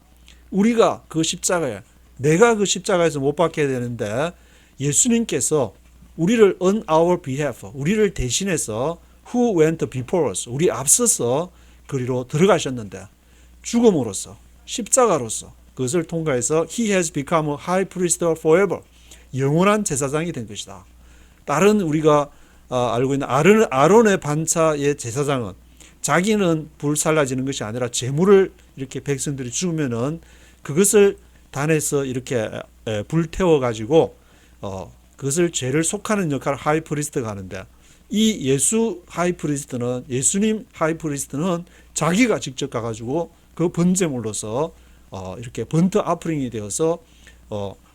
우리가 그 십자가에 내가 그 십자가에서 못 박게 되는데 예수님께서 우리를 on our behalf, 우리를 대신해서 who went before us, 우리 앞서서 그리로 들어가셨는데 죽음으로써 십자가로서 그것을 통과해서 he has become a high priest forever, 영원한 제사장이 된 것이다. 다른 우리가 알고 있는 아론의 반차의 제사장은 자기는 불살라지는 것이 아니라 제물을 이렇게 백성들이 죽으면은 그것을 단에서 이렇게 불태워 가지고 그것을 죄를 속하는 역할을 하이프리스트가 하는데 이 예수님 하이프리스트는 자기가 직접 가가지고 그 번제물로서 이렇게 번트 아프링이 되어서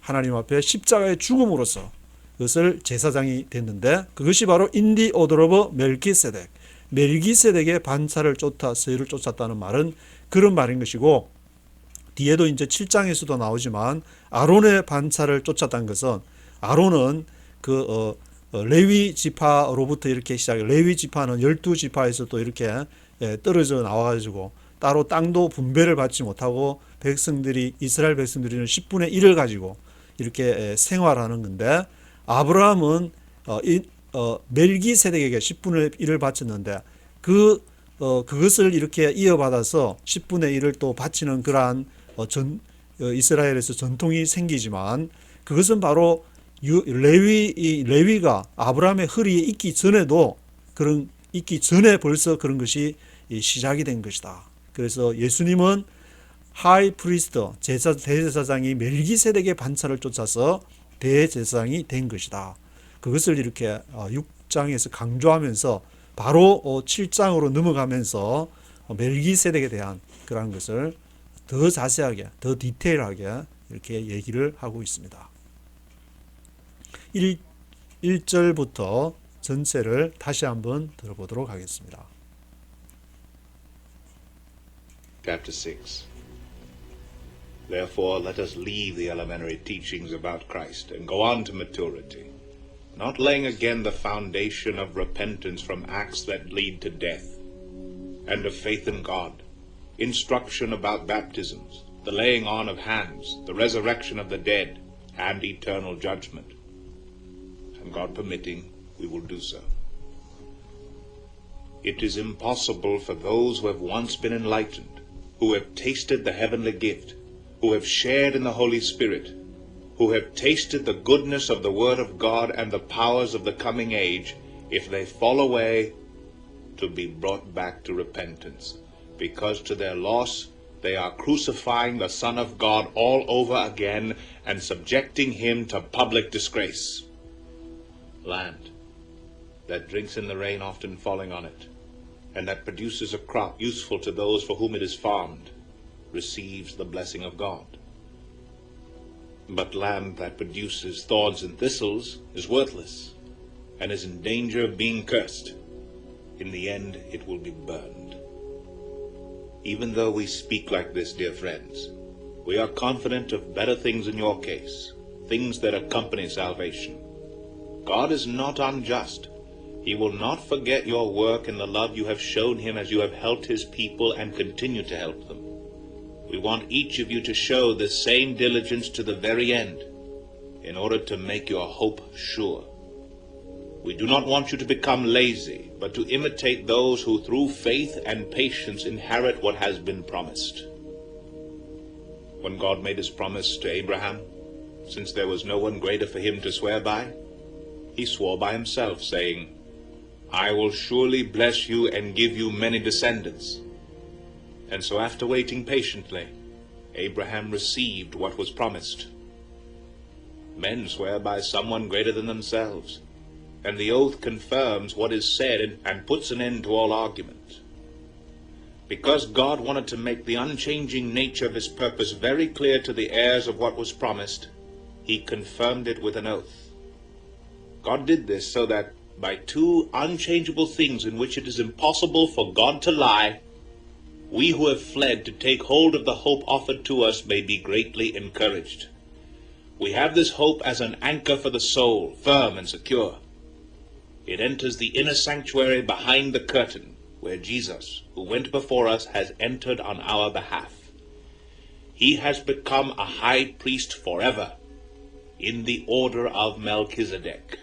하나님 앞에 십자가의 죽음으로써 그것을 제사장이 됐는데 그것이 바로 인디 오더러버 멜기세덱 멜기세덱의 반차를 서유를 쫓았다는 말은 그런 말인 것이고 뒤에도 이제 7장에서도 나오지만 아론의 반차를 쫓았다는 것은 아론은 그 레위 지파로부터 이렇게 시작해 레위 지파는 12지파에서 또 이렇게 떨어져 나와가지고 따로 땅도 분배를 받지 못하고 이스라엘 백성들이는 10분의 1을 가지고 이렇게 생활하는 건데 아브라함은 멜기세덱에게 10분의 1을 바쳤는데 그것을 이렇게 이어받아서 10분의 1을 또 바치는 그러한 이스라엘에서 전통이 생기지만 그것은 바로 레위가 아브라함의 허리에 있기 전에 벌써 그런 것이 시작이 된 것이다. 그래서 예수님은 하이 프리스트 대제사장이 멜기세덱의 반차를 쫓아서 대제사장이 된 것이다. 그것을 이렇게 6장에서 강조하면서 바로 7장으로 넘어가면서 멜기세덱에 대한 그런 것을 더 자세하게, 더 디테일하게 이렇게 얘기를 하고 있습니다. 1절부터 전체를 다시 한번 들어보도록 하겠습니다. Chapter 6. Therefore, let us leave the elementary teachings about Christ and go on to maturity, not laying again the foundation of repentance from acts that lead to death, and of faith in God, instruction about baptisms, the laying on of hands, the resurrection of the dead, and eternal judgment. and God permitting, we will do so. It is impossible for those who have once been enlightened, who have tasted the heavenly gift, who have shared in the Holy Spirit, who have tasted the goodness of the Word of God and the powers of the coming age, if they fall away, to be brought back to repentance, because to their loss they are crucifying the Son of God all over again and subjecting him to public disgrace. Land that drinks in the rain often falling on it, and that produces a crop useful to those for whom it is farmed, receives the blessing of God. But land that produces thorns and thistles is worthless, and is in danger of being cursed. In the end, it will be burned. Even though we speak like this, dear friends, we are confident of better things in your case, things that accompany salvation. God is not unjust. He will not forget your work and the love you have shown him as you have helped his people and continue to help them. We want each of you to show the same diligence to the very end, in order to make your hope sure. We do not want you to become lazy, but to imitate those who through faith and patience inherit what has been promised. When God made his promise to Abraham, since there was no one greater for him to swear by, he swore by himself, saying, I will surely bless you and give you many descendants. And so after waiting patiently, Abraham received what was promised. Men swear by someone greater than themselves, and the oath confirms what is said and puts an end to all argument. Because God wanted to make the unchanging nature of his purpose very clear to the heirs of what was promised, he confirmed it with an oath. God did this so that by two unchangeable things in which it is impossible for God to lie, we who have fled to take hold of the hope offered to us may be greatly encouraged. We have this hope as an anchor for the soul, firm and secure. It enters the inner sanctuary behind the curtain, where Jesus, who went before us, has entered on our behalf. He has become a high priest forever, in the order of Melchizedek.